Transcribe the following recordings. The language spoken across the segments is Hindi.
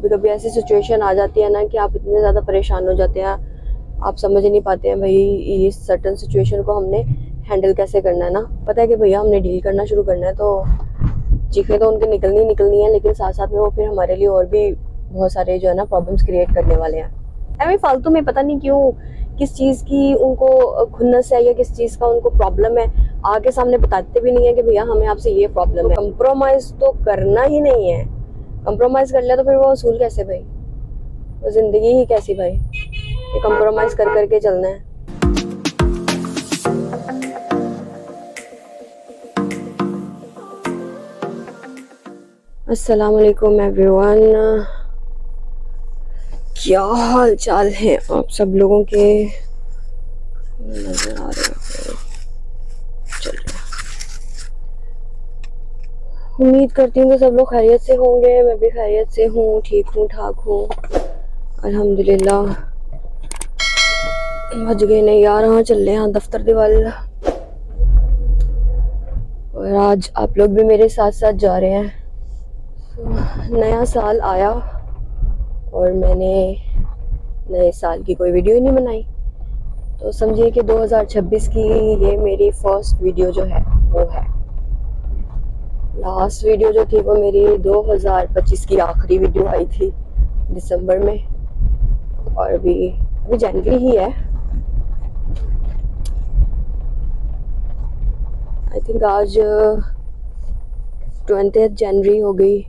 कभी कभी ऐसी सिचुएशन आ जाती है ना कि आप इतने ज़्यादा परेशान हो जाते हैं, आप समझ ही नहीं पाते हैं भाई ये सर्टन सिचुएशन को हमने हैंडल कैसे करना है ना। पता है कि भैया हमने डील करना शुरू करना है तो चीखें तो उनकी निकलनी है, लेकिन साथ साथ में वो फिर हमारे लिए और भी बहुत सारे जो है ना प्रॉब्लम्स क्रिएट करने वाले हैं। ऐਵੇਂ फालतू में पता नहीं क्यों किस चीज़ की उनको खुन्नस है या किस चीज़ का उनको प्रॉब्लम है, आगे सामने बताते भी नहीं है कि भैया हमें आपसे ये प्रॉब्लम है। कंप्रोमाइज़ तो करना ही नहीं है, कंप्रोमाइज़ कर लिया तो फिर वो असूल कैसे भाई, वो ज़िंदगी ही कैसी भाई, ये कंप्रोमाइज़ कर करके चलना है। अस्सलाम वालेकुम एवरीवन, क्या हाल चाल है आप सब लोगों के, नजर आ रहे हो? चलिए, उम्मीद करती हूँ कि सब लोग खैरियत से होंगे, मैं भी खैरियत से हूँ, ठीक हूँ, ठाक हूँ, अल्हम्दुलिल्लाह। भज गए नहीं यार, हाँ चल रहे हैं दफ्तर दे वाल, और आज आप लोग भी मेरे साथ साथ जा रहे हैं। नया साल आया और मैंने नए साल की कोई वीडियो ही नहीं बनाई, तो समझिए कि 2026 की ये मेरी फर्स्ट वीडियो जो है वो है। लास्ट वीडियो जो थी वो मेरी 2025 की आखिरी वीडियो आई थी दिसंबर में, और अभी जनवरी ही है। आई थिंक आज 20 जनवरी हो गई।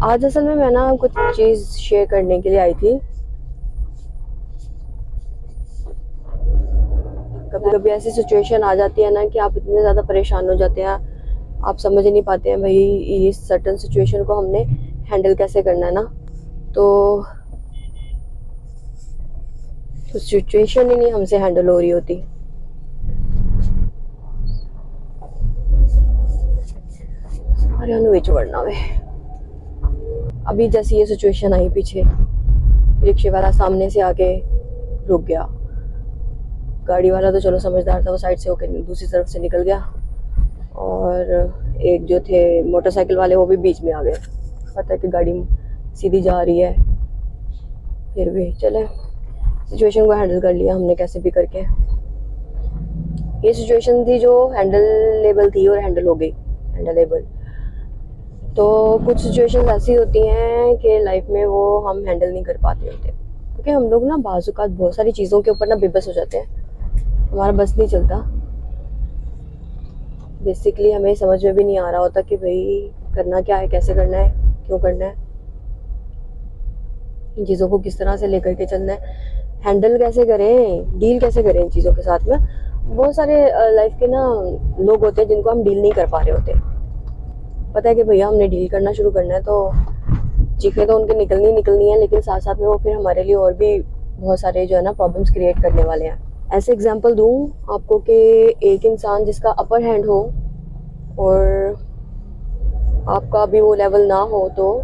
आज असल में मैं ना कुछ चीज़ शेयर करने के लिए आई थी। कभी कभी ऐसी सिचुएशन आ जाती है ना कि आप इतने ज़्यादा परेशान हो जाते हैं, आप समझ ही नहीं पाते हैं भाई ये सर्टन सिचुएशन को हमने हैंडल कैसे करना है ना। तो सिचुएशन ही नहीं हमसे हैंडल हो रही होती। अभी जैसी ये सिचुएशन आई, पीछे रिक्शे वाला सामने से आके रुक गया, गाड़ी वाला तो चलो समझदार था, वो साइड से होकर दूसरी तरफ से निकल गया, और एक जो थे मोटरसाइकिल वाले वो भी बीच में आ गए। पता है कि गाड़ी सीधी जा रही है, फिर भी चले सिचुएशन को हैंडल कर लिया हमने कैसे भी करके। ये सिचुएशन थी जो हैंडलेबल थी और हैंडल हो गई, हैंडलेबल। तो कुछ सिचुएशंस ऐसी होती हैं कि लाइफ में वो हम हैंडल नहीं कर पाते होते, क्योंकि हम लोग ना बाज़-औक़ात बहुत सारी चीज़ों के ऊपर ना बेबस हो जाते हैं, हमारा बस नहीं चलता। बेसिकली हमें समझ में भी नहीं आ रहा होता कि भाई करना क्या है, कैसे करना है, क्यों करना है, इन चीज़ों को किस तरह से लेकर के चलना है, हैंडल कैसे करें, डील कैसे करें इन चीज़ों के साथ में। बहुत सारे लाइफ के ना लोग होते हैं जिनको हम डील नहीं कर पा रहे होते। पता है कि भैया हमने डील करना शुरू करना है तो चीखें तो उनकी निकलनी है, लेकिन साथ साथ में वो फिर हमारे लिए और भी बहुत सारे जो है ना प्रॉब्लम्स क्रिएट करने वाले हैं। ऐसे एग्जांपल दूं आपको कि एक इंसान जिसका अपर हैंड हो और आपका भी वो लेवल ना हो, तो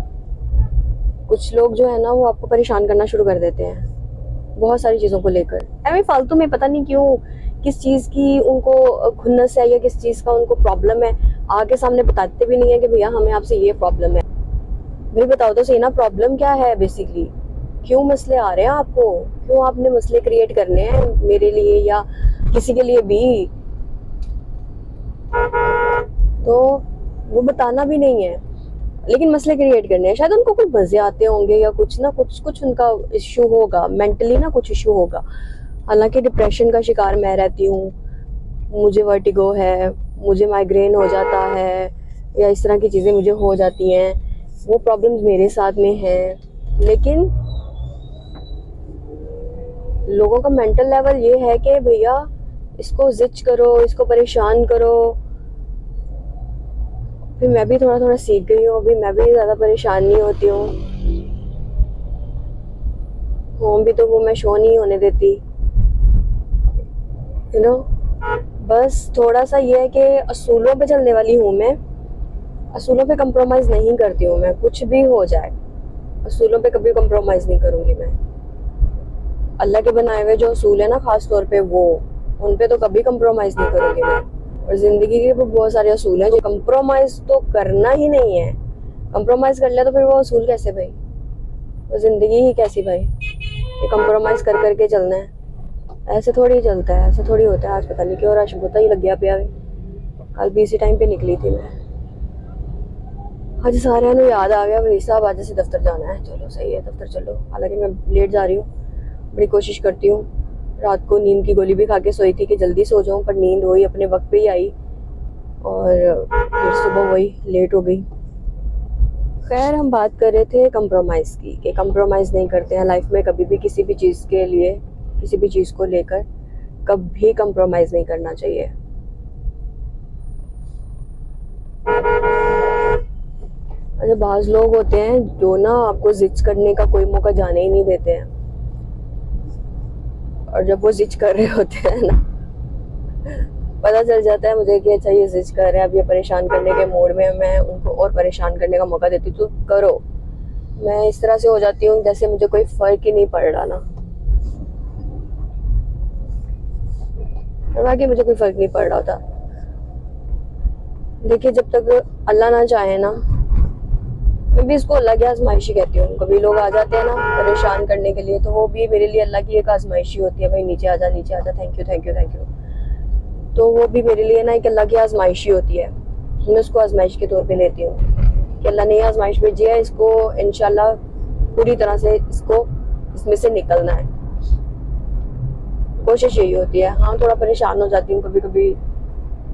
कुछ लोग जो है ना वो आपको परेशान करना शुरू कर देते हैं बहुत सारी चीज़ों को लेकर। ऐਵੇਂ फालतू में पता नहीं क्यों किस चीज़ की उनको खुन्नस है या किस चीज़ का उनको प्रॉब्लम है, आगे सामने बताते भी नहीं है कि भैया हमें आपसे ये प्रॉब्लम है। भाई बताओ तो सही ना, प्रॉब्लम क्या है बेसिकली, क्यों मसले आ रहे हैं आपको, क्यों आपने मसले क्रिएट करने हैं मेरे लिए या किसी के लिए भी, तो वो बताना भी नहीं है लेकिन मसले क्रिएट करने हैं। शायद उनको कुछ मजे आते होंगे या कुछ ना कुछ उनका इश्यू होगा, मेंटली ना कुछ इश्यू होगा। हालांकि डिप्रेशन का शिकार मैं रहती हूँ, मुझे वर्टिगो है, मुझे माइग्रेन हो जाता है या इस तरह की चीज़ें मुझे हो जाती हैं, वो प्रॉब्लम्स मेरे साथ में हैं। लेकिन लोगों का मेंटल लेवल ये है कि भैया इसको जिच करो, इसको परेशान करो। फिर मैं भी थोड़ा थोड़ा सीख गई हूँ, अभी मैं भी ज़्यादा परेशान नहीं होती हूँ, होम भी तो वो मैं शो नहीं होने देती, यू नो। बस थोड़ा सा ये है कि असूलों पे चलने वाली हूँ मैं, असूलों पे कंप्रोमाइज़ नहीं करती हूँ मैं, कुछ भी हो जाए असूलों पे कभी कंप्रोमाइज़ नहीं करूँगी मैं। अल्लाह के बनाए हुए जो असूल है ना, ख़ास तौर पे वो, उन पे तो कभी कंप्रोमाइज़ नहीं करूँगी मैं। और जिंदगी के भी बहुत सारे असूल हैं जो कंप्रोमाइज तो करना ही नहीं है। कंप्रोमाइज कर लिया तो फिर वो असूल कैसे भाई, वो जिंदगी ही कैसी भाई, ये कंप्रोमाइज कर करके चलना है। ऐसे थोड़ी चलता है, ऐसे थोड़ी होता है। आज पता नहीं क्यों रश होता ही लग गया पिया। कल भी इसी टाइम पे निकली थी मैं। आज सारे याद आ गया भाई साहब आज से दफ्तर जाना है। चलो सही है, दफ्तर चलो। हालांकि मैं लेट जा रही हूँ, बड़ी कोशिश करती हूँ। रात को नींद की गोली भी खा के सोई थी कि जल्दी सो जाऊँ, पर नींद वही अपने वक्त पे ही आई और फिर सुबह वही लेट हो गई। खैर, हम बात कर रहे थे कंप्रोमाइज की कि कंप्रोमाइज नहीं करते हैं लाइफ में कभी भी, किसी भी चीज़ के लिए, किसी भी चीज़ को लेकर कभी कंप्रोमाइज नहीं करना चाहिए। अच्छा, बाज लोग होते हैं जो ना आपको जिद करने का कोई मौका जाने ही नहीं देते हैं, और जब वो जिद कर रहे होते हैं ना, पता चल जाता है मुझे कि अच्छा ये जिद कर रहे हैं, अब ये परेशान करने के मूड में, मैं उनको और परेशान करने का मौका देती हूँ। तो करो। मैं इस तरह से हो जाती हूँ जैसे मुझे कोई फर्क ही नहीं पड़ रहा ना, बाकी मुझे कोई फर्क नहीं पड़ रहा होता। देखिए, जब तक अल्लाह ना चाहे ना, मैं भी इसको अल्लाह की आजमाइशी कहती हूँ। कभी लोग आ जाते हैं ना परेशान करने के लिए, तो वो भी मेरे लिए अल्लाह की एक आजमाइशी होती है। भाई नीचे आजा, नीचे आजा, thank you thank you thank you. तो वो भी मेरे लिए ना एक अल्लाह की आजमाइशी होती है। मैं उसको आजमाइश के तौर पे लेती हूँ कि अल्लाह ने आजमाइश भेजी है, इसको इंशाल्लाह पूरी तरह से इसको इसमें से निकलना है। कोशिश यही होती है। हाँ, थोड़ा परेशान हो जाती हूँ कभी कभी,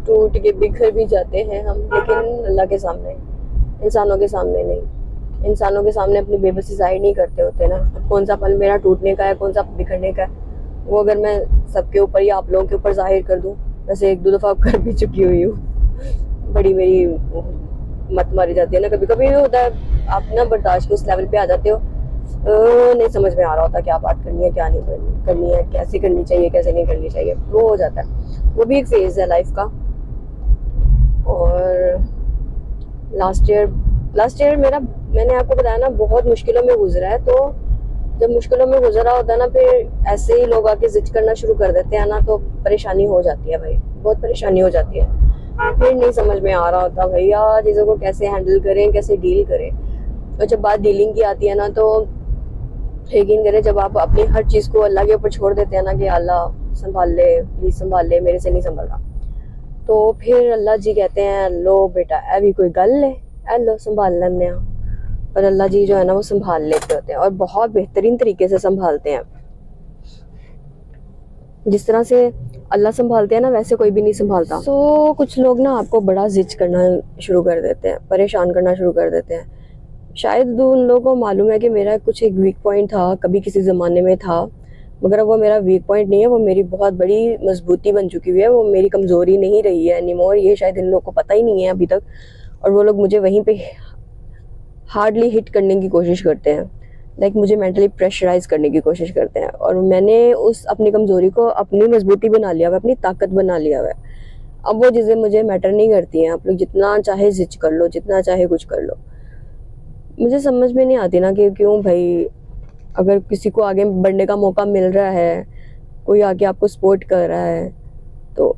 टूट के बिखर भी जाते हैं हम, लेकिन अल्लाह के सामने, इंसानों के सामने नहीं। इंसानों के सामने अपनी बेबसी जाहिर नहीं करते होते ना। कौन सा पल मेरा टूटने का है, कौन सा बिखरने का है, वो अगर मैं सबके ऊपर या आप लोगों के ऊपर जाहिर कर दूं, वैसे एक दो दफा कर भी चुकी हुई हूँ, बड़ी मेरी मत मारी जाती है ना। कभी कभी होता है आप ना बर्दाश्त के उस लेवल पे आ जाते हो, नहीं समझ में आ रहा होता क्या बात करनी है, क्या नहीं करनी है, कैसे करनी चाहिए, कैसे नहीं करनी चाहिए, वो हो जाता है। वो भी एक फेज है लाइफ का। और लास्ट ईयर मेरा, मैंने आपको बताया ना, बहुत मुश्किलों में गुजरा है। तो जब मुश्किलों में गुजरा होता है ना, फिर ऐसे ही लोग आके जिद करना शुरू कर देते हैं ना, तो परेशानी हो जाती है भाई, बहुत परेशानी हो जाती है। फिर नहीं समझ में आ रहा होता भैया चीज़ों को कैसे हैंडल करें, कैसे डील करें। और जब बात डीलिंग की आती है ना, तो यकीन करें, जब आप अपनी हर चीज़ को अल्लाह के ऊपर छोड़ देते हैं ना कि अल्लाह संभाल ले, प्लीज संभाल ले, मेरे से नहीं संभल रहा, तो फिर अल्लाह जी कहते हैं लो बेटा ए भी कोई गल है, ए लो संभाल लेने। और अल्लाह जी जो है ना वो संभाल लेते होते हैं, और बहुत बेहतरीन तरीके से संभालते हैं। जिस तरह से अल्लाह संभालते हैं ना, वैसे कोई भी नहीं संभालता। तो कुछ लोग ना आपको बड़ा जिद करना शुरू कर देते हैं, परेशान करना शुरू कर देते हैं। शायद उन लोगों को मालूम है कि मेरा कुछ एक वीक पॉइंट था, कभी किसी ज़माने में था, मगर वो मेरा वीक पॉइंट नहीं है, वो मेरी बहुत बड़ी मजबूती बन चुकी हुई है, वो मेरी कमज़ोरी नहीं रही है एनीमोर। ये शायद इन लोगों को पता ही नहीं है अभी तक, और वो लोग मुझे वहीं पे हार्डली हिट करने की कोशिश करते हैं, लाइक मुझे मेंटली प्रेशराइज करने की कोशिश करते हैं। और मैंने उस अपनी कमज़ोरी को अपनी मजबूती बना लिया हुआ है, अपनी ताकत बना लिया हुआ है। अब वो चीज़ें मुझे मैटर नहीं करती हैं। आप लोग जितना चाहे जिद कर लो, जितना चाहे कुछ कर लो, मुझे समझ में नहीं आती ना कि क्यों भाई, अगर किसी को आगे बढ़ने का मौका मिल रहा है, कोई आके आपको सपोर्ट कर रहा है, तो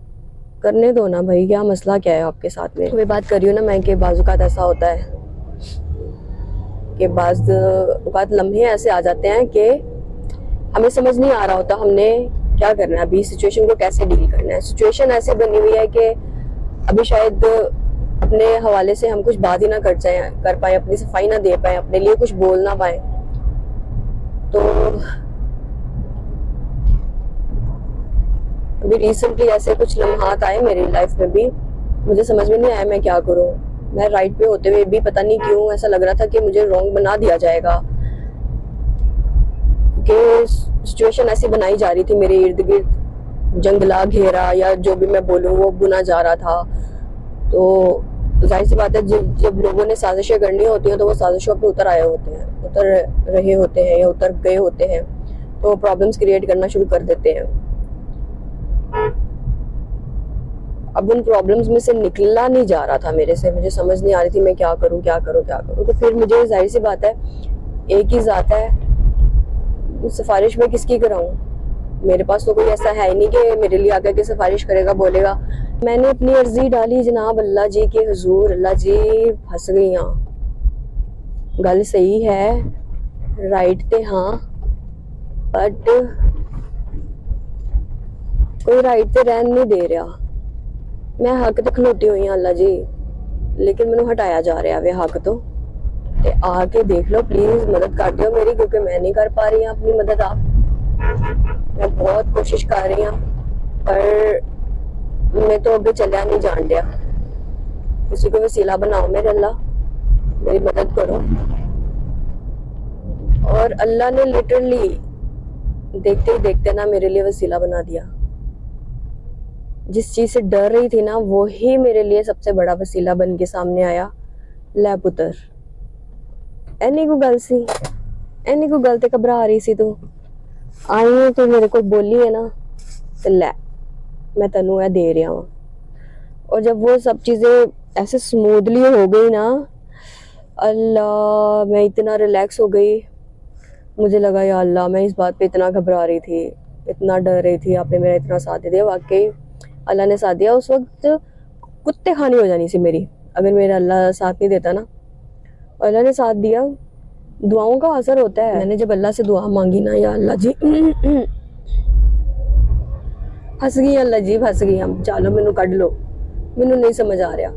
करने दो ना भाई, क्या मसला क्या है आपके साथ में। मैं बात कर रही हूँ ना मैं कि बाज़-औक़ात ऐसा होता है कि बाज़-औक़ात लम्हे ऐसे आ जाते हैं कि हमें समझ नहीं आ रहा होता हमने क्या करना है, अभी सिचुएशन को कैसे डील करना है। सिचुएशन ऐसे बनी हुई है कि अभी शायद अपने हवाले से हम कुछ बात ही ना कर पाए, अपनी सफाई ना दे पाए, अपने लिए कुछ बोल ना पाए। तो अभी रिसेंटली ऐसे कुछ लम्हात आए मेरी लाइफ में भी, मुझे समझ में नहीं आया मैं क्या करूं। मैं राइट पे होते हुए भी पता नहीं क्यों ऐसा लग रहा था कि मुझे रॉन्ग बना दिया जाएगा, कि सिचुएशन ऐसी बनाई जा रही थी मेरे इर्द गिर्द, जंगला घेरा या जो भी मैं बोलूँ वो बुना जा रहा था। तो जाहिर सी बात है, जब लोगों ने साजिशें करनी होती हैं तो वो साजिशों पे उतर आए होते हैं, उतर रहे होते हैं या उतर गए होते हैं, तो प्रॉब्लम्स क्रिएट करना शुरू कर देते हैं। अब उन प्रॉब्लम्स में से निकला नहीं जा रहा था मेरे से, मुझे समझ नहीं आ रही थी मैं क्या करूं क्या करूं क्या करूं। तो फिर मुझे जाहिर सी बात है, एक ही ज़ात है, सिफारिश में किसकी कराऊं। मेरे पास तो कोई ऐसा है ही नहीं कि मेरे लिए आकर के सिफारिश करेगा, बोलेगा मैंने अपनी अर्जी डाली जनाब अल्लाह जी के हुजूर, अल्लाह जी फस गई। गल सही है, राइट ते हाँ, बट कोई राइट ते रहन नहीं दे रहा। मैं हक ते खलोती हुई हाँ अल्लाह जी, लेकिन मैनू हटाया जा रहा वे हक तो। ते आके देख लो प्लीज, मदद कर दियो मेरी, क्योंकि मैं नहीं कर पा रही हूँ अपनी मदद। आप, मैं बहुत कोशिश कर रही हूँ पर मैं तो अगे चलिया नहीं जान दिया। किसी को वसीला बनाओ मेरे अल्लाह, मेरी मदद करो। और अल्लाह ने लिटरली देखते ही देखते ना मेरे लिए वसीला बना दिया। जिस चीज से डर रही थी ना, वो ही मेरे लिए सबसे बड़ा वसीला बन के सामने आया। लै पुत्र, एनी को गल सी, एनी को गल ते घबरा रही सी तू, आई है तो मेरे को बोली है ना, तो लै मैं तेनू है दे रहा हूँ। और जब वो सब चीजें ऐसे स्मूथली हो गई ना, अल्लाह मैं इतना रिलैक्स हो गई। मुझे लगा या अल्लाह, मैं इस बात पे इतना घबरा रही थी, इतना डर रही थी, आपने मेरा इतना साथ दे दिया। वाकई अल्लाह ने साथ दिया। उस वक्त कुत्ते खानी हो जानी सी मेरी अगर मेरा अल्लाह साथ नहीं देता ना। अल्लाह ने साथ दिया। दुआओं का असर होता है। मैंने जब अल्लाह से दुआ मांगी ना, या अल्लाह जी फंस गई, अल्लाह जी फंस गई, हम चलो मैनू कढ़ लो, मैनू नहीं समझ आ रहा।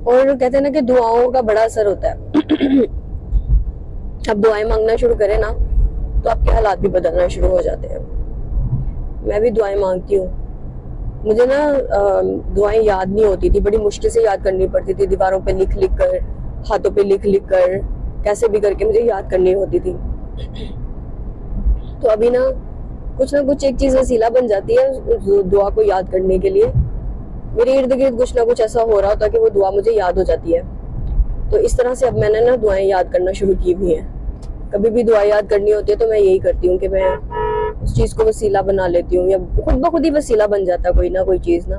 और कहते हैं ना कि दुआओं का बड़ा असर होता है। अब दुआएं मांगना शुरू करें ना तो आपके हालात भी बदलना शुरू हो जाते हैं। मैं भी दुआएं मांगती हूँ। मुझे ना दुआएं याद नहीं होती थी, बड़ी मुश्किल से याद करनी पड़ती थी, दीवारों पे लिख लिख कर, हाथों पे लिख लिख कर, कैसे भी करके मुझे याद करनी होती थी। तो अभी ना कुछ एक चीज वसीला बन जाती है दुआ को याद करने के लिए। मेरे इर्द गिर्द कुछ ना कुछ ऐसा हो रहा होता कि वो दुआ मुझे याद हो जाती है। तो इस तरह से अब मैंने ना दुआएं याद करना शुरू की हुई हैं। कभी भी दुआ याद करनी होती है तो मैं यही करती हूँ कि मैं उस चीज को वसीला बना लेती हूँ, या खुद ब खुद ही वसीला बन जाता है कोई ना कोई चीज ना,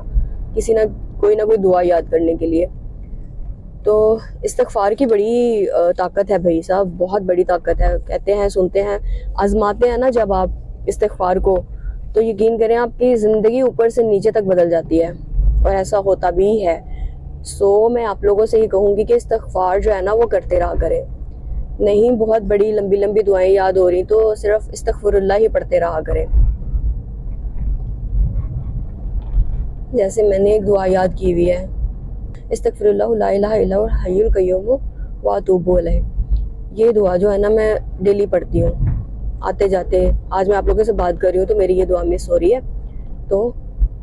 किसी ना कोई दुआ याद करने के लिए। तो इस्तगफार की बड़ी ताकत है भाई साहब, बहुत बड़ी ताकत है। कहते हैं, सुनते हैं, आजमाते हैं ना जब आप इस्तगफार को, तो यकीन करें आपकी जिंदगी ऊपर से नीचे तक बदल जाती है। और ऐसा होता भी है। सो मैं आप लोगों से ही कहूंगी कि इस्तगफार जो है ना वो करते रहा करें। नहीं बहुत बड़ी लंबी लंबी दुआएं याद हो रही तो सिर्फ इस्तगफुरुल्लाह ही पढ़ते रहा करें। जैसे मैंने एक दुआ याद की हुई है, इस्तगफिरुल्लाह ला इलाहा इल्लल्लाहुल हय्युल कय्यूम व अतूबु अलैह। ये दुआ जो है ना मैं डेली पढ़ती हूँ आते जाते। आज मैं आप लोगों से बात कर रही हूँ तो मेरी ये दुआ मिस हो रही है। तो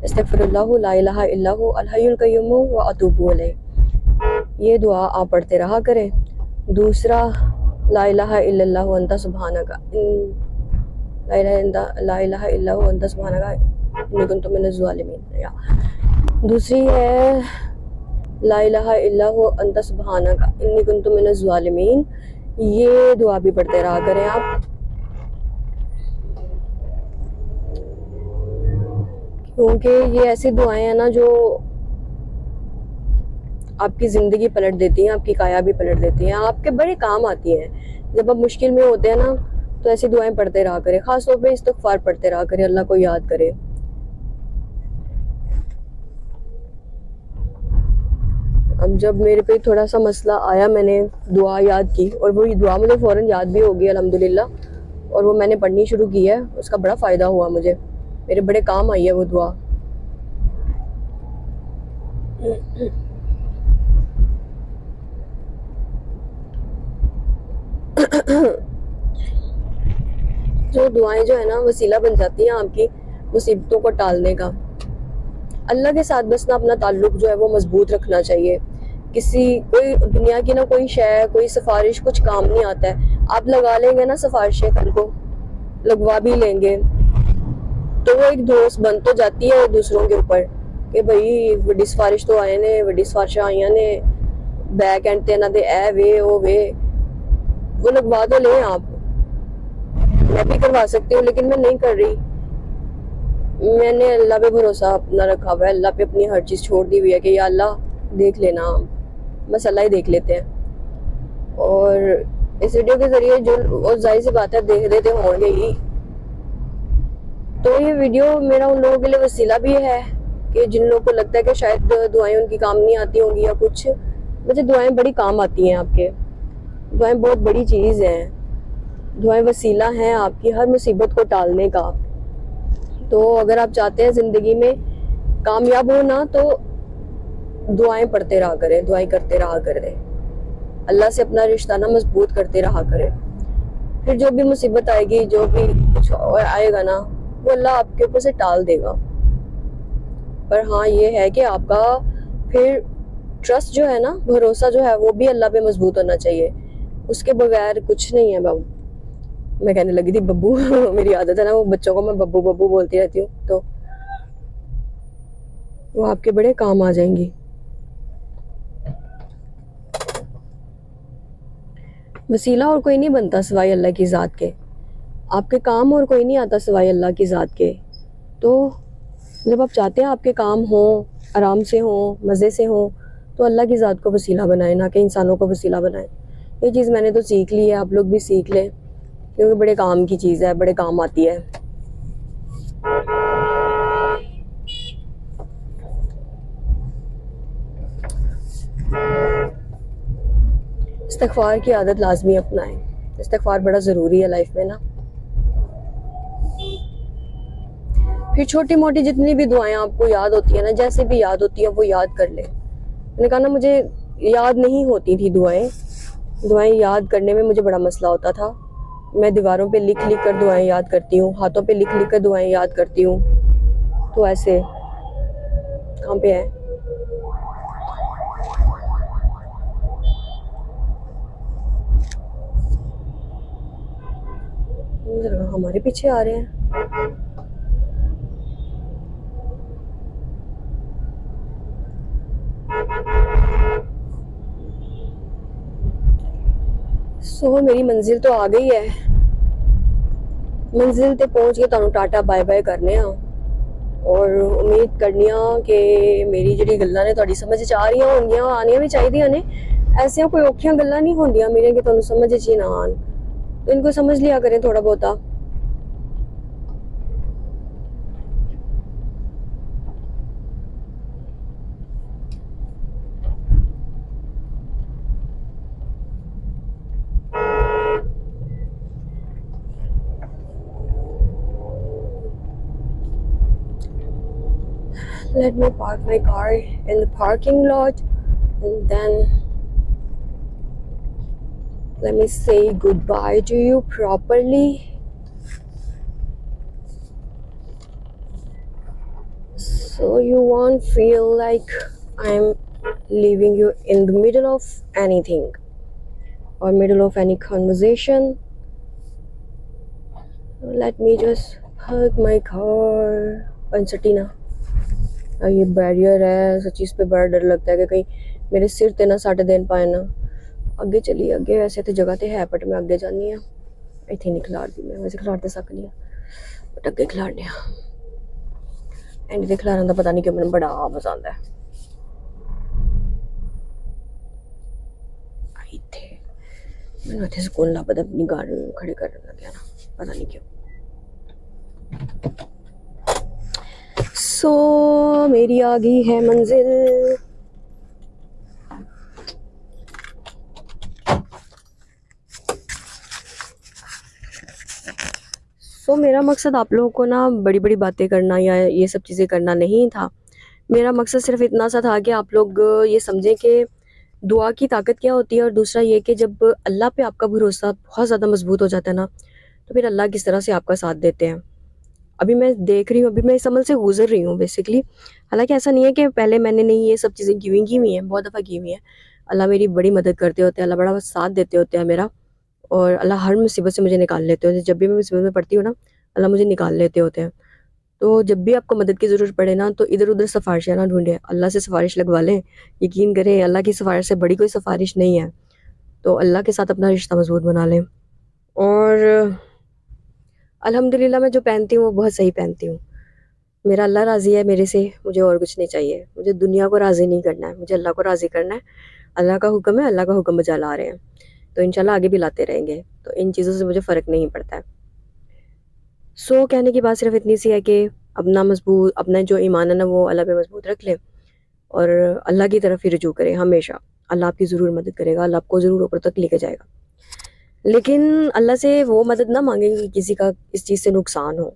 इस्तगफिरुल्लाह ला इलाहा इल्लल्लाहुल हय्युल कय्यूम व अतूबु अलैह, ये दुआ आप पढ़ते रहा करें। दूसरा, ला इलाहा इल्लल्लाहु अंता सुब्हानका, ला इलाहा इल्लल्लाहु अंता सुब्हानका इन्नी कुन्तु मिनज़ ज़ालिमीन। दूसरी है ला इलाहा इल्लल्लाहु अंता सुब्हानका इन्नी कुन्तु मिनज़ ज़ालिमीन। ये दुआ भी पढ़ते रहा करें आप, क्योंकि ये ऐसी दुआएं हैं ना जो आपकी ज़िंदगी पलट देती हैं, आपकी काया भी पलट देती हैं, आपके बड़े काम आती हैं। जब आप मुश्किल में होते हैं ना तो ऐसी दुआएं पढ़ते रहा करें, खास तौर पे इस्तगफार पढ़ते रहा करें, अल्लाह को याद करें। अब जब मेरे पे थोड़ा सा मसला आया, मैंने दुआ याद की और वो दुआ मुझे फ़ौरन याद भी हो गई अल्हम्दुलिल्लाह। और वो मैंने पढ़नी शुरू की है, उसका बड़ा फ़ायदा हुआ मुझे, मेरे बड़े काम आई है वो दुआ। जो दुआएं जो है ना वसीला बन जाती हैं आपकी मुसीबतों को टालने का। अल्लाह के साथ बस ना अपना ताल्लुक जो है वो मजबूत रखना चाहिए। कोई दुनिया की ना कोई शय, कोई सिफारिश कुछ काम नहीं आता है। आप लगा लेंगे ना सिफारिशें, कल को लगवा भी लेंगे तो वो एक दोस्त बन तो जाती है दूसरों के ऊपर कि भाई बड़ी सिफारिश तो आए ने, बड़ी सिफारिशां आईयां ने, बैक एंड ते ना दे ए वे ओ वे, वो लगवा तो लें आप। मैं भी करवा सकती हूँ लेकिन मैं नहीं कर रही। मैंने अल्लाह पे भरोसा अपना रखा हुआ है, अल्लाह पे अपनी हर चीज़ छोड़ दी हुई है कि या अल्लाह देख लेना, बस अल्लाह ही देख लेते हैं। और इस वीडियो के जरिए जो, और जाहिर सी बात है देख देते होंगे ही, तो ये वीडियो मेरा उन लोगों के लिए वसीला भी है कि जिन लोगों को लगता है कि शायद दुआएं उनकी काम नहीं आती होंगी या कुछ, मुझे दुआएं बड़ी काम आती हैं आपके। दुआएं बहुत बड़ी चीज़ हैं। दुआएं वसीला हैं आपकी हर मुसीबत को टालने का। तो अगर आप चाहते हैं ज़िंदगी में कामयाब हो ना, तो दुआएं पढ़ते रहा करें, दुआएं करते रहा करें, अल्लाह से अपना रिश्ता ना मजबूत करते रहा करें। फिर जो भी मुसीबत आएगी, जो भी कुछ और आएगा ना, वो अल्लाह आपके ऊपर से टाल देगा। पर हाँ, ये है कि आपका फिर ट्रस्ट जो है ना, भरोसा जो है, वो भी अल्लाह पे मजबूत होना चाहिए। उसके बगैर कुछ नहीं है बाबू। मैं कहने लगी थी बब्बू मेरी आदत है ना, वो बच्चों को मैं बब्बू बब्बू बोलती रहती हूँ, तो वो आपके बड़े काम आ जाएंगी। वसीला और कोई नहीं बनता सिवाय अल्लाह की ज़ात के। आपके काम और कोई नहीं आता सिवाय अल्लाह की ज़ात के। तो जब आप चाहते हैं आपके काम हो, आराम से हो, मज़े से हो, तो अल्लाह की ज़ात को वसीला बनाएं, ना कि इंसानों को वसीला बनाएं। ये चीज़ मैंने तो सीख ली है, आप लोग भी सीख लें, क्योंकि बड़े काम की चीज़ है, बड़े काम आती है। इस्तिग़फ़ार की आदत लाजमी अपनाएं। इस्तिग़फ़ार बड़ा ज़रूरी है लाइफ में ना। फिर छोटी मोटी जितनी भी दुआएं आपको याद होती है ना, जैसे भी याद होती है वो याद कर ले। मैंने कहा ना, मुझे याद नहीं होती थी दुआएं। दुआएं याद करने में मुझे बड़ा मसला होता था। मैं दीवारों पे लिख लिख कर दुआएं याद करती हूँ, हाथों पे लिख लिख कर दुआएं याद करती हूँ। तो ऐसे कहाँ पे है? मुझे लगा हमारे पीछे आ रहे हैं। मेरी मंजिल तो आ गई है। मंजिल ते पहुंच के तुहानू टाटा बाय बाय करने आ, और उम्मीद करनी आ कि मेरी जिहड़ी गल्लां ने तुहाडी समझ च आ रही होंगियां, आनियां भी चाहिदियां ने। ऐसियां कोई औखियां गल्लां नहीं होंदियां मेरे कि तुहानू समझ च ही ना आन, तो इनको समझ लिया करें थोड़ा बहुता। Let me park my car in the parking lot, and then let me say goodbye to you properly. So you won't feel like I'm leaving you in the middle of anything or middle of any conversation. Let me just park my car. पंचटीना, ये बैरियर है, सच्ची इस पे बड़ा डर लगता है कि कहीं मेरे सिर ते ना सट देन पाए ना। अगे चली, अगे वैसे तो जगह तो है, बट मैं अगे जानी हाँ। इत्थे नहीं खिलारदी, मैं वैसे खिलार तो सकनी हाँ, बट अगे खिलारने एंड ते खिलारन का पता नहीं क्यों मैंने बड़ा मजा आता है। इत्थे मैंने इत्थे सुकून लभदा अपनी गाड़ी खड़ी करन लग्या ना, पता नहीं क्यों। मेरी आ गई है मंजिल। मेरा मकसद आप लोगों को ना बड़ी बड़ी बातें करना या ये सब चीज़ें करना नहीं था। मेरा मकसद सिर्फ इतना सा था कि आप लोग ये समझें कि दुआ की ताकत क्या होती है, और दूसरा ये कि जब अल्लाह पे आपका भरोसा बहुत ज़्यादा मजबूत हो जाता है ना, तो फिर अल्लाह किस तरह से आपका साथ देते हैं। अभी मैं देख रही हूँ, अभी मैं इस अमल से गुजर रही हूँ बेसिकली। हालांकि ऐसा नहीं है कि पहले मैंने नहीं ये सब चीज़ें की हुई हैं, बहुत दफ़ा की हुई हैं। अल्लाह मेरी बड़ी मदद करते होते हैं, अल्लाह बड़ा साथ देते होते हैं मेरा, और अल्लाह हर मुसीबत से मुझे निकाल लेते होते हैं। जब भी मैं मुसीबत में पड़ती हूँ ना, अल्लाह मुझे निकाल लेते होते हैं। तो जब भी आपको मदद की ज़रूरत पड़े ना, तो इधर उधर सिफारिशें ना ढूंढें, अल्लाह से सिफारिश लगवा लें। यकीन करें, अल्लाह की सिफारिश से बड़ी कोई सिफारिश नहीं है। तो अल्लाह के साथ अपना रिश्ता मजबूत बना लें। और अल्हम्दुलिल्लाह मैं जो पहनती हूँ वो बहुत सही पहनती हूँ। मेरा अल्लाह राज़ी है मेरे से, मुझे और कुछ नहीं चाहिए। मुझे दुनिया को राज़ी नहीं करना है, मुझे अल्लाह को राज़ी करना है। अल्लाह का हुक्म है, अल्लाह का हुक्म बजा ला रहे हैं, तो इंशाल्लाह आगे भी लाते रहेंगे। तो इन चीज़ों से मुझे फ़र्क नहीं पड़ता है। कहने की बात सिर्फ इतनी सी है कि अपना जो ईमान है ना वो अल्लाह पे मजबूत रख ले और अल्लाह की तरफ ही रुजू करे हमेशा। अल्लाह आपकी ज़रूर मदद करेगा, अल्लाह आपको ज़रूर ऊपर तक लेके जाएगा। लेकिन अल्लाह से वो मदद ना मांगेंगे कि किसी का इस चीज़ से नुकसान हो।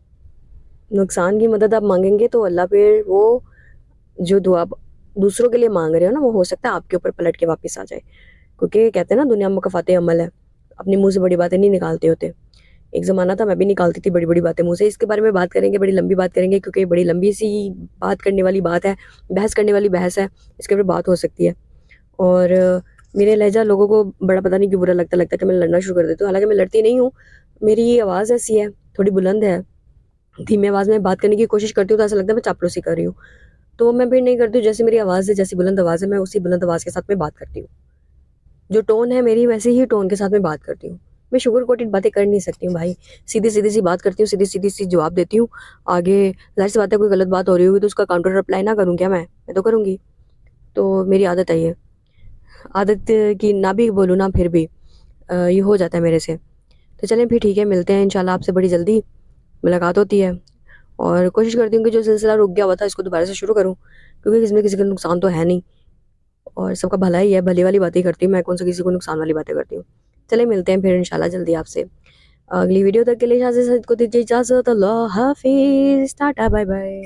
नुकसान की मदद आप मांगेंगे तो अल्लाह पे वो जो दुआ आप दूसरों के लिए मांग रहे हो ना वो हो सकता है आपके ऊपर पलट के वापस आ जाए। क्योंकि कहते हैं ना दुनिया मुकफ़ाते अमल है, अपने मुंह से बड़ी बातें नहीं निकालते होते। एक ज़माना था मैं भी निकालती थी बड़ी बड़ी बातें मुंह से। इसके बारे में बात करेंगे, बड़ी लंबी बात करेंगे क्योंकि बड़ी लंबी सी बात करने वाली बात है, बहस करने वाली बहस है। इसके ऊपर बात हो सकती है। और मेरे लहजा लोगों को बड़ा पता नहीं क्यों बुरा लगता है कि मैं लड़ना शुरू कर देती हूँ। हालांकि मैं लड़ती नहीं हूँ, मेरी आवाज़ ऐसी है, थोड़ी बुलंद है, धीमी आवाज़ में बात करने की कोशिश करती हूँ तो ऐसा लगता है मैं चापलूसी कर रही हूँ। तो मैं भी नहीं करती हूँ, जैसे मेरी आवाज़ है, जैसी बुलंद आवाज़ है, मैं उसी बुलंद आवाज़ के साथ में बात करती हूँ। जो टोन है मेरी वैसे ही टोन के साथ में बात करती हूँ। मैं शुगर कोटेड बातें कर नहीं सकती हूँ भाई। सीधी-सीधी सी बात करती हूँ, सीधी-सीधी सी जवाब देती हूँ। आगे ज़ाहिर-सी बात है कोई गलत बात हो रही होगी तो उसका काउंटर रिप्लाई ना करूँ क्या मैं? मैं तो करूँगी। तो मेरी आदत है ये। आदत की ना भी बोलूँ ना फिर भी ये हो जाता है मेरे से। तो चलें फिर ठीक है, मिलते हैं इंशाल्लाह आपसे बड़ी जल्दी मुलाकात होती है। और कोशिश करती हूँ कि जो सिलसिला रुक गया हुआ था इसको दोबारा से शुरू करूँ, क्योंकि इसमें किसी का नुकसान तो है नहीं और सबका भला ही है, भले वाली बातें ही करती हूँ, मैं कौन सा किसी को नुकसान वाली बातें करती हूँ। चलिए मिलते हैं फिर इंशाल्लाह जल्दी आपसे। अगली वीडियो तक के लिए इजाज़त, को दीजिए इजाज़त। अल्लाह हाफ़िज़, टाटा बाय बाय।